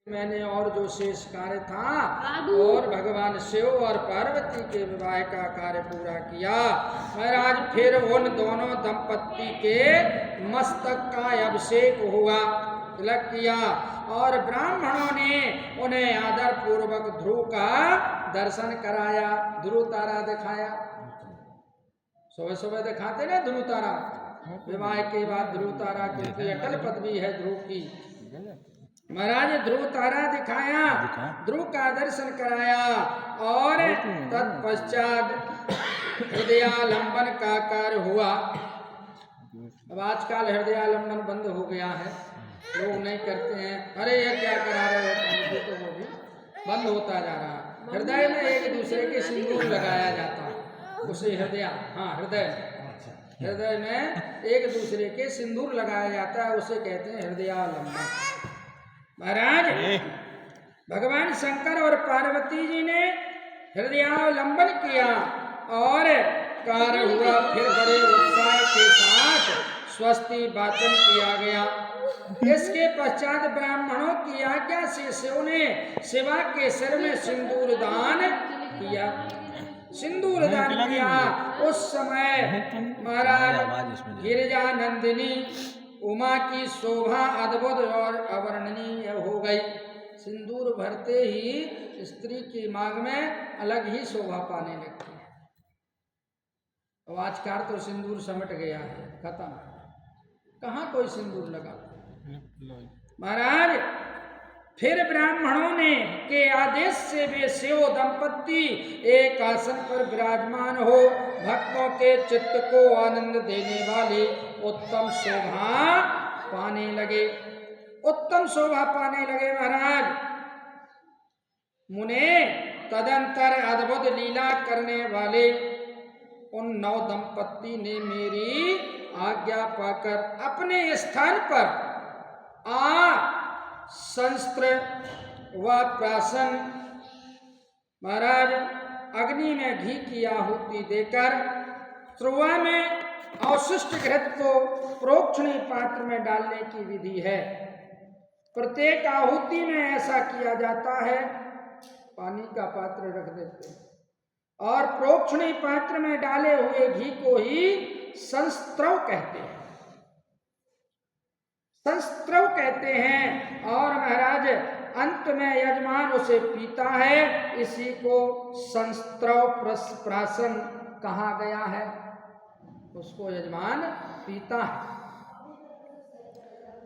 मैंने और जो शेष कार्य था और भगवान शिव और पार्वती के विवाह का कार्य पूरा किया। महाराज फिर उन दोनों दंपत्ति के मस्तक का अभिषेक हुआ, तिलक किया और ब्राह्मणों ने उन्हें आदर पूर्वक ध्रुव का दर्शन कराया, ध्रुव तारा दिखाया। सुबह सुबह दिखाते ना ध्रुव तारा, विवाह के बाद ध्रुव तारा क्योंकि अटल पदवी है ध्रुव की। महाराज ध्रुव तारा दिखाया, ध्रुव का दर्शन कराया और तत्पश्चात हृदयालंबन का कार्य हुआ। अब आजकल हृदयालंबन बंद हो गया है, लोग नहीं करते हैं। अरे ये क्या करा रहे हो, तो वो भी बंद होता जा रहा है। हृदय में एक दूसरे के सिंदूर लगाया जाता है, उसे हृदय, हाँ हृदय में एक दूसरे के सिंदूर लगाया जाता है, उसे कहते हैं हृदयालंबन। महाराज भगवान शंकर और पार्वती जी ने हृदयालंबन किया और कार्य हुआ। फिर बड़े उत्साह के साथ स्वस्ति वाचन किया गया। इसके पश्चात ब्राह्मणों की आज्ञा से शिव ने शिवा के सिर में सिंदूर दान किया। सिंदूर दान किया। उस समय महाराज गिरिजा नंदिनी उमा की शोभा अद्भुत और अवर्णनीय हो गई। सिंदूर भरते ही स्त्री की मांग में अलग ही शोभा पाने लगती है। अब आजकल तो सिंदूर समट गया है, खत्म, कहाँ कोई सिंदूर लगा। महाराज फिर ब्राह्मणों ने के आदेश से वे शिव दंपत्ति एक आसन पर विराजमान हो भक्तों के चित्त को आनंद देने वाले उत्तम शोभा पाने लगे, उत्तम शोभा पाने लगे। महाराज मुने तदंतर अद्भुत लीला करने वाले उन नौ दंपत्ति ने मेरी आज्ञा पाकर अपने स्थान पर संस्त्र व प्राशन महाराज अग्नि में घी की आहुति देकर श्रुवा में अवशिष्ट घृत को प्रोक्षणी पात्र में डालने की विधि है। प्रत्येक आहुति में ऐसा किया जाता है, पानी का पात्र रख देते हैं और प्रोक्षणी पात्र में डाले हुए घी को ही संस्त्रव कहते हैं, संस्त्रव कहते हैं। और महाराज अंत में यजमान उसे पीता है, इसी को संस्त्रव प्राशन कहा गया है, उसको यजमान पीता है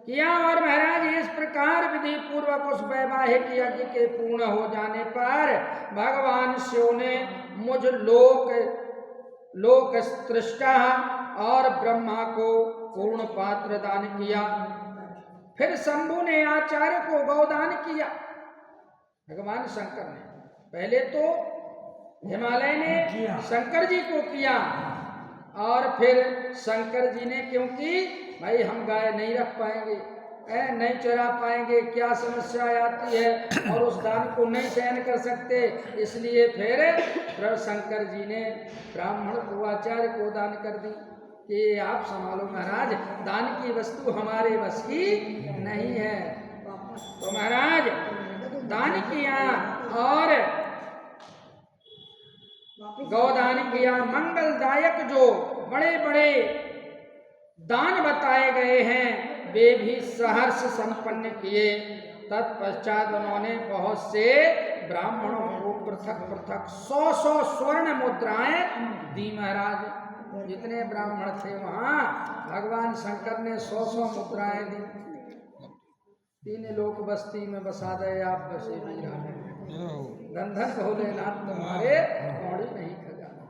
किया। और महाराज इस प्रकार विधि पूर्वक उस वैवाहिक यज्ञ के पूर्ण हो जाने पर भगवान शिव ने मुझ लोक सृष्टा और ब्रह्मा को पूर्ण पात्र दान किया। फिर शंभु ने आचार्य को गौदान किया। भगवान शंकर ने पहले तो हिमालय ने शंकर जी को किया और फिर शंकर जी ने, क्योंकि भाई हम गाय नहीं रख पाएंगे, नहीं चरा पाएंगे, क्या समस्या आती है और उस दान को नहीं सहन कर सकते, इसलिए फिर शंकर जी ने ब्राह्मण को आचार्य को दान कर दी कि आप संभालो महाराज, दान की वस्तु हमारे बस की नहीं है। तो महाराज दान किया और गौदान किया। मंगलदायक जो बड़े बड़े दान बताए गए हैं वे भी सहर्ष संपन्न किए। तत्पश्चात उन्होंने बहुत से ब्राह्मणों को पृथक पृथक 100 स्वर्ण मुद्राएं दी। महाराज जितने ब्राह्मण थे वहां भगवान शंकर ने 100 मुद्राएं दी। 3 लोक बस्ती में बसा दे आप बसे गंधन भोलेनाथ तुम्हारे कौड़ी नहीं खजाना,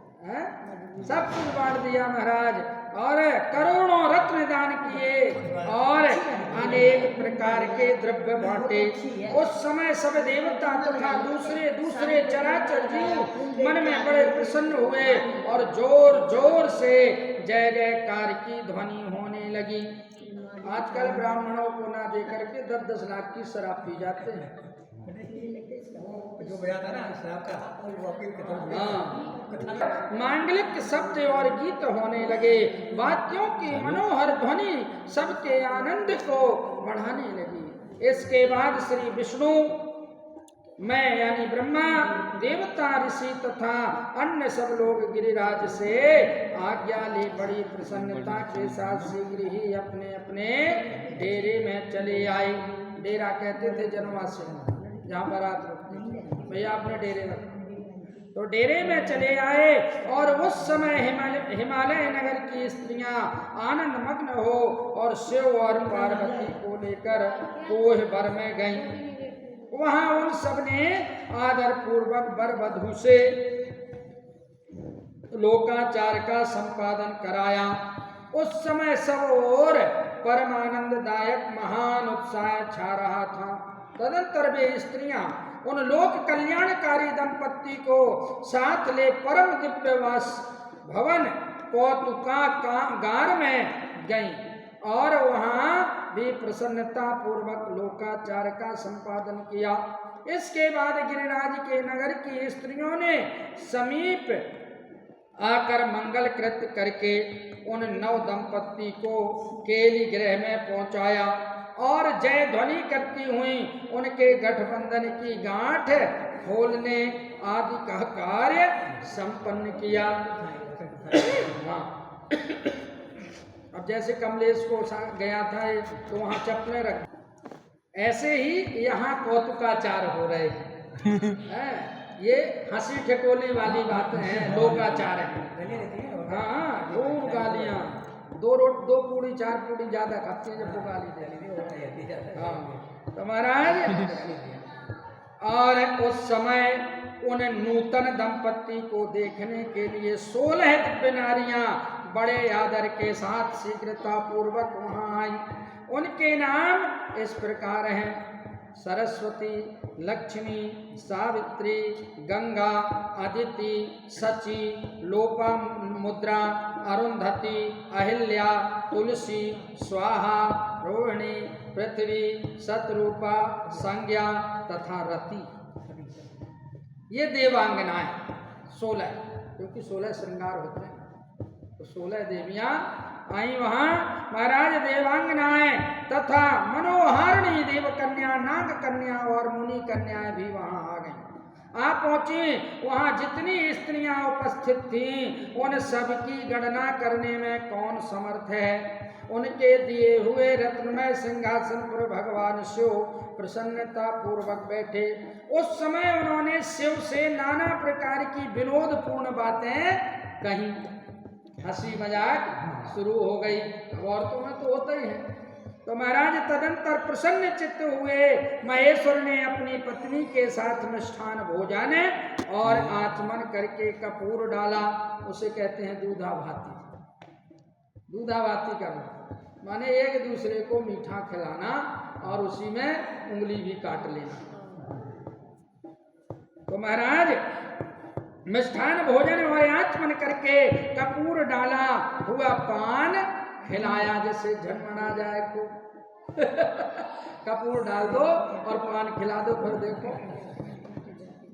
सब कुछ बांट दिया महाराज और करोड़ों रत्न दान किए और अनेक प्रकार के द्रव्य बांटे। उस समय सब देवता तथा दूसरे चराचर जीव मन में बड़े प्रसन्न हुए और जोर जोर से जय जयकार की ध्वनि होने लगी। आजकल ब्राह्मणों को ना देकर के 10-10 लाख की शराब पी जाते हैं। जो बया था ना शराब का, मांगलिक शब्द और गीत होने लगे। वाद्यों की मनोहर ध्वनि सबके आनंद को बढ़ाने लगी। इसके बाद श्री विष्णु, मैं यानी ब्रह्मा, देवता, ऋषि तथा अन्य सब लोग गिरिराज से आज्ञा ले बड़ी प्रसन्नता के साथ शीघ्र ही अपने अपने डेरे में चले आए। डेरा कहते थे जनवासी, जहाँ बारात रुकती थी, भैया अपने डेरे में। तो डेरे में चले आए और उस समय हिमालय नगर की स्त्रियां आनंद मग्न हो और शिव और पार्वती को लेकर कोह बर में गईं। वहां उन सब ने आदर पूर्वक वर वधू से लोकाचार का संपादन कराया। उस समय सब और परमानंददायक महान उत्साह छा रहा था। तदंतर वे स्त्रियां उन लोक कल्याणकारी दंपत्ति को साथ ले परम दिव्यवास भवन कौतुकागार में गईं और वहां भी प्रसन्नता पूर्वक लोकाचार का संपादन किया। इसके बाद गिरिराज के नगर की स्त्रियों ने समीप आकर मंगल कृत्य करके उन नव दंपत्ति को केली गृह में पहुंचाया और जय ध्वनि करती हुई उनके गठबंधन की गांठ खोलने आदि का कार्य संपन्न किया। हाँ। अब जैसे कमलेश को गया था तो वहां चप्पलें रख, ऐसे ही यहाँ कौतुकाचार हो रहे हैं। ये हंसी ठिठोली वाली बातें हैं, लोकाचार है। हाँ, खूब गालियां, दो पूड़ी 4 पूड़ी ज्यादा खाती है जब वो गाली देती। हाँ तो महाराज, और उस समय उन नूतन दंपत्ति को देखने के लिए 16 दिव्य नारियां बड़े आदर के साथ शीघ्रता पूर्वक वहां आई। उनके नाम इस प्रकार हैं: सरस्वती, लक्ष्मी, सावित्री, गंगा, अदिति, सची, लोपामुद्रा, अरुंधति, अहिल्या, तुलसी, स्वाहा, रोहिणी, पृथ्वी, शतरूपा, संज्ञा तथा रति। ये देवांगनाएं 16, क्योंकि 16 श्रृंगार होते हैं, तो 16 देवियां आई वहां। महाराज देवांगनाएं तथा मनोहारिणी देव कन्या, नाग कन्या और मुनि कन्याएं भी वहां आ गईं। आ पहुंची। वहां जितनी स्त्रियां उपस्थित थीं उन सब की गणना करने में कौन समर्थ है। उनके दिए हुए रत्नमय सिंहासन पर भगवान शिव प्रसन्नता पूर्वक बैठे। उस समय उन्होंने शिव से नाना प्रकार की विनोदपूर्ण बातें कही। हंसी मजाक शुरू हो गई। औरतों में तो होता ही है। तो महाराज तदंतर प्रसन्न चित्त हुए महेश्वर ने अपनी पत्नी के साथ मिष्ठान भोजन और आचमन करके कपूर डाला। उसे कहते हैं दूधाभाती। दूधाभाती करना माने एक दूसरे को मीठा खिलाना और उसी में उंगली भी काट लेना। तो महाराज मिष्ठान भोजन और आचमन करके कपूर डाला हुआ पान खिलाया, जैसे झटमना जाए को कपूर डाल दो और पान खिला दो, फिर देखो।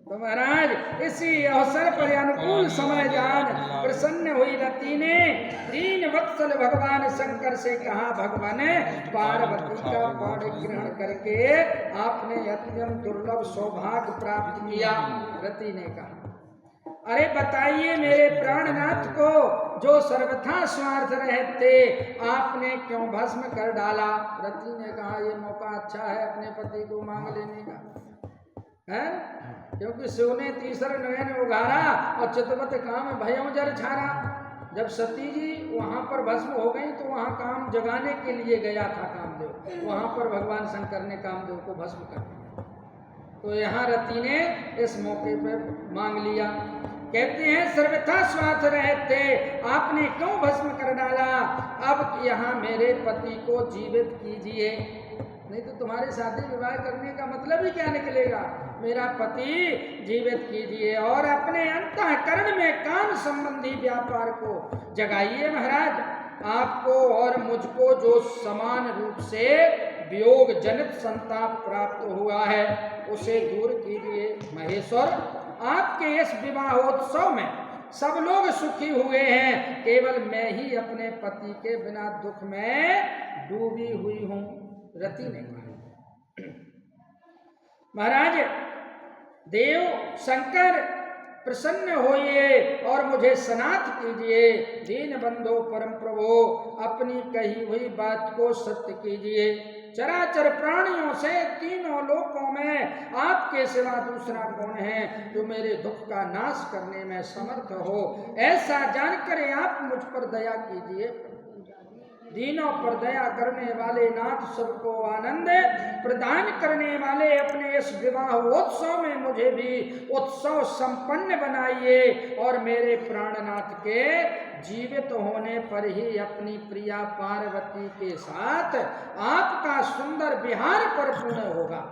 तो महाराज इसी अवसर पर अनुकूल समय जान प्रसन्न हुई रति ने 3 वत्सल भगवान शंकर से कहा, भगवान पार्वती का पाणिग्रहण करके आपने अत्यंत दुर्लभ सौभाग्य प्राप्त किया। रति ने कहा, अरे बताइए मेरे प्राणनाथ को, जो सर्वथा स्वार्थ रहते आपने क्यों भस्म कर डाला। रति ने कहा, ये मौका अच्छा है अपने पति को मांग लेने का है, क्योंकि शिव ने तीसर नयन उघारा और चितवत काम भयों जर छारा। जब सती जी वहां पर भस्म हो गई तो वहां काम जगाने के लिए गया था कामदेव, वहां पर भगवान शंकर ने कामदेव को भस्म कर दिया। तो यहाँ रति ने इस मौके पर मांग लिया। कहते हैं सर्वथा स्वार्थ रहते आपने क्यों भस्म कर डाला। अब यहाँ मेरे पति को जीवित कीजिए, नहीं तो तुम्हारे शादी विवाह करने का मतलब ही क्या निकलेगा। मेरा पति जीवित कीजिए और अपने अंतःकरण में काम संबंधी व्यापार को जगाइए। महाराज आपको और मुझको जो समान रूप से वियोग जनित संताप प्राप्त हुआ है उसे दूर कीजिए। महेश्वर आपके इस विवाहोत्सव में सब लोग सुखी हुए हैं, केवल मैं ही अपने पति के बिना दुख में डूबी हुई हूँ। रति ने कहा। महाराज देव शंकर प्रसन्न होइए और मुझे सनाथ कीजिए। दीन बंधो परम प्रभो अपनी कही हुई बात को सत्य कीजिए। चराचर प्राणियों से तीनों लोकों में आपके सिवा दूसरा कौन है जो मेरे दुख का नाश करने में समर्थ हो। ऐसा जानकर आप मुझ पर दया कीजिए। दीनों पर दया करने वाले नाथ सबको आनंद प्रदान करने वाले अपने इस विवाह उत्सव में मुझे भी उत्सव संपन्न बनाइए और मेरे प्राणनाथ के जीवित होने पर ही अपनी प्रिया पार्वती के साथ आपका सुंदर विहार परिपूर्ण होगा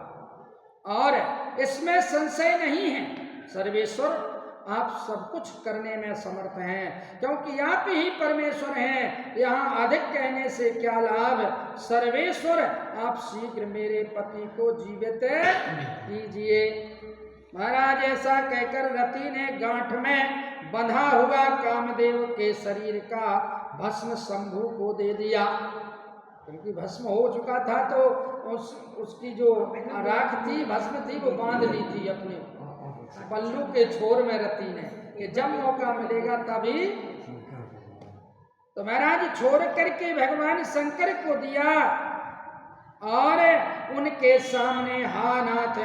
और इसमें संशय नहीं है। सर्वेश्वर आप सब कुछ करने में समर्थ हैं क्योंकि आप ही परमेश्वर हैं। यहाँ अधिक कहने से क्या लाभ। सर्वेश्वर आप शीघ्र मेरे पति को जीवित कीजिए। महाराज ऐसा कहकर रति ने गांठ में बंधा हुआ कामदेव के शरीर का भस्म शंभु को दे दिया क्योंकि भस्म हो चुका था तो उसकी जो राख थी भस्म थी वो बांध ली थी अपने पल्लू के छोर में रति ने कि जब मौका मिलेगा तभी। तो महाराज छोड़ करके भगवान शंकर को दिया और उनके सामने हा नाथ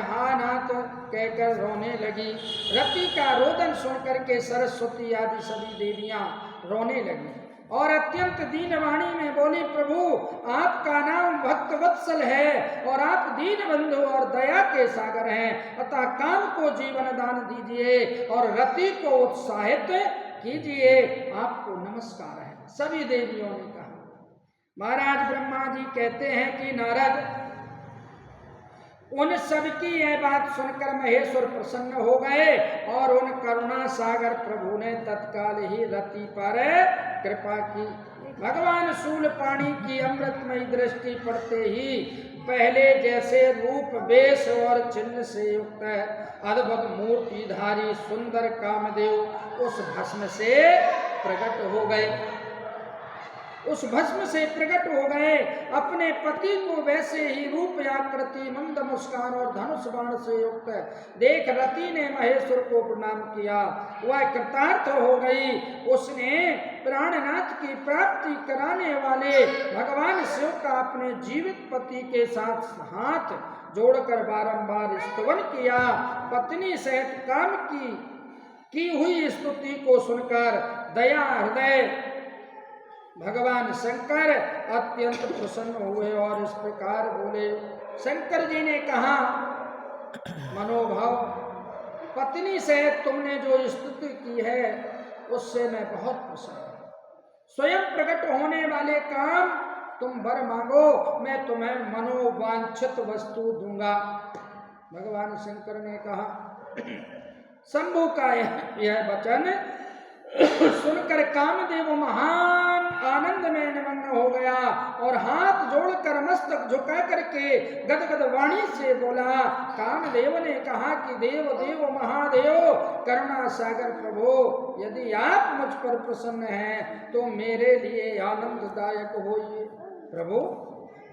कहकर रोने लगी। रति का रोदन सुनकर के सरस्वती आदि सभी देवियां रोने लगी और अत्यंत दीन वाणी में बोली, प्रभु आपका नाम भक्त वत्सल है और आप दीन बंधु और दया के सागर हैं, अतः काम को जीवन दान दीजिए और रति को उत्साहित कीजिए। आपको नमस्कार है। सभी देवियों ने कहा। महाराज ब्रह्मा जी कहते हैं कि नारद उन सबकी यह बात सुनकर महेश्वर प्रसन्न हो गए और उन करुणा सागर प्रभु ने तत्काल ही रति पर कृपा की। भगवान शूलपाणी की अमृतमयी दृष्टि पड़ते ही पहले जैसे रूप वेश और चिन्ह से युक्त अद्भुत मूर्तिधारी सुंदर कामदेव उस भस्म से प्रकट हो गए। उस भस्म से प्रकट हो गए। अपने पति को वैसे ही रूप आकृति मंद मुस्कान और धनुष बाण से युक्त देख रति ने महेश्वर को प्रणाम किया। वह कृतार्थ हो गई। उसने प्राणनाथ की प्राप्ति कराने वाले भगवान शिव का अपने जीवित पति के साथ हाथ जोड़कर बारंबार स्तवन किया। पत्नी सहित काम की हुई स्तुति को सुनकर दया हृदय भगवान शंकर अत्यंत प्रसन्न हुए और इस प्रकार बोले। शंकर जी ने कहा, मनोभाव पत्नी से तुमने जो स्तुति की है उससे मैं बहुत प्रसन्न हूं। स्वयं प्रकट होने वाले काम तुम वर मांगो, मैं तुम्हें मनोवांछित वस्तु दूंगा। भगवान शंकर ने कहा। शंभु का यह वचन सुनकर कामदेव महान आनंद में निमग्न हो गया और हाथ जोड़कर मस्तक झुका करके गदगद वाणी से बोला। कामदेव ने कहा कि देव देव महादेव करुणा सागर प्रभु, यदि आप मुझ पर प्रसन्न हैं तो मेरे लिए आनंददायक होइए। प्रभु,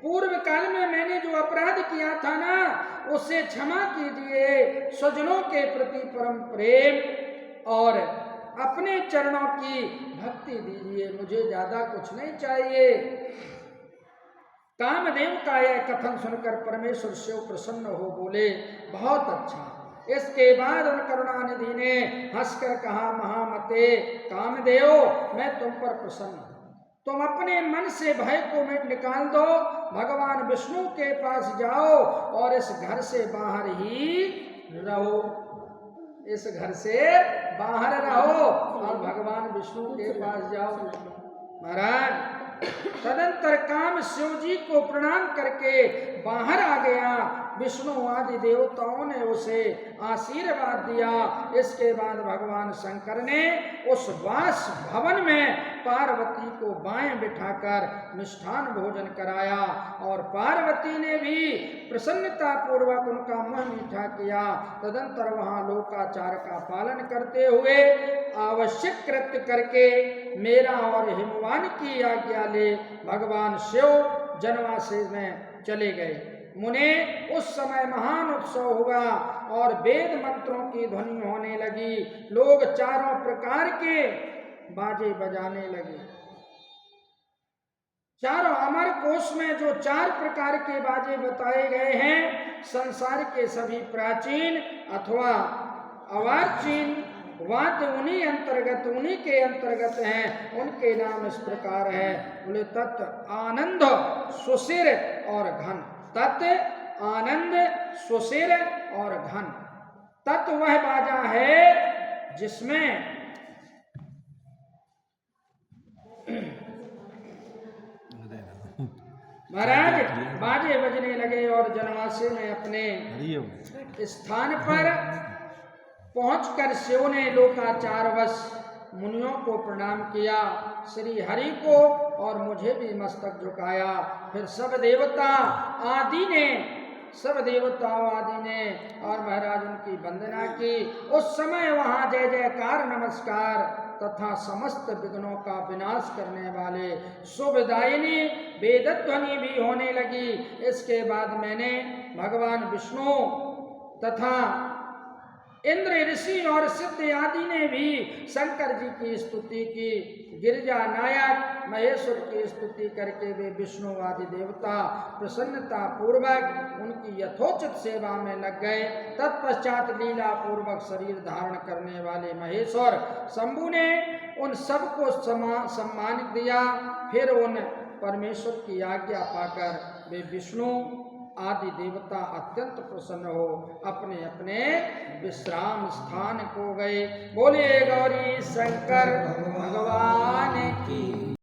पूर्व काल में मैंने जो अपराध किया था ना उसे क्षमा कीजिए। स्वजनों के प्रति परम प्रेम और अपने चरणों की भक्ति दीजिए, मुझे ज्यादा कुछ नहीं चाहिए। कामदेव का यह कथन सुनकर परमेश्वर शिव प्रसन्न हो बोले, बहुत अच्छा। इसके बाद उन करुणानिधि ने हंसकर कहा, महामते कामदेव, मैं तुम पर प्रसन्न हूं। तुम अपने मन से भय को निकाल दो, भगवान विष्णु के पास जाओ और इस घर से बाहर ही रहो। इस घर से बाहर रहो और भगवान विष्णु के पास जाओ। महाराज तदंतर काम शिव जी को प्रणाम करके बाहर आ गया। विष्णु आदि देवताओं ने उसे आशीर्वाद दिया। इसके बाद भगवान शंकर ने उस वास भवन में पार्वती को बाएं बिठाकर मिष्ठान भोजन कराया और पार्वती ने भी प्रसन्नता पूर्वक उनका मुंह मीठा किया। तदंतर वहां लोकाचार का पालन करते हुए आवश्यक कृत्य करके मेरा और हिमवान की आज्ञा ले भगवान शिव जनवास में चले गए। मुने उस समय महान उत्सव हुआ और वेद मंत्रों की ध्वनि होने लगी। लोग चारों प्रकार के बाजे बजाने लगे। चारों अमर कोश में जो 4 प्रकार के बाजे बताए गए हैं, संसार के सभी प्राचीन अथवा अवाचीन वाद्य उन्हीं के अंतर्गत हैं। उनके नाम इस प्रकार है। बोले तत् आनंद सुशिर और घन। तत् आनंद सुशिर और घन। तत् वह बाजा है जिसमें महाराज बाजे बजने लगे और जनवासी ने अपने स्थान पर पहुंचकर शिव ने लोकाचारवश मुनियों को प्रणाम किया, श्री हरि को और मुझे भी मस्तक झुकाया। फिर सब देवताओं आदि ने और महाराज उनकी वंदना की। उस समय वहां जय जयकार नमस्कार तथा समस्त विघ्नों का विनाश करने वाले शुभदायिनी वेदध्वनि भी होने लगी। इसके बाद मैंने भगवान विष्णु तथा इंद्र ऋषि और सिद्ध आदि ने भी शंकर जी की स्तुति की। गिरिजा नायक महेश्वर की स्तुति करके वे विष्णु आदि देवता प्रसन्नता पूर्वक उनकी यथोचित सेवा में लग गए। तत्पश्चात लीला पूर्वक शरीर धारण करने वाले महेश्वर शंभु ने उन सबको सम्मान दिया। फिर उन परमेश्वर की आज्ञा पाकर वे विष्णु आदि देवता अत्यंत प्रसन्न हो अपने अपने विश्राम स्थान को गए। बोले गौरी शंकर भगवान की।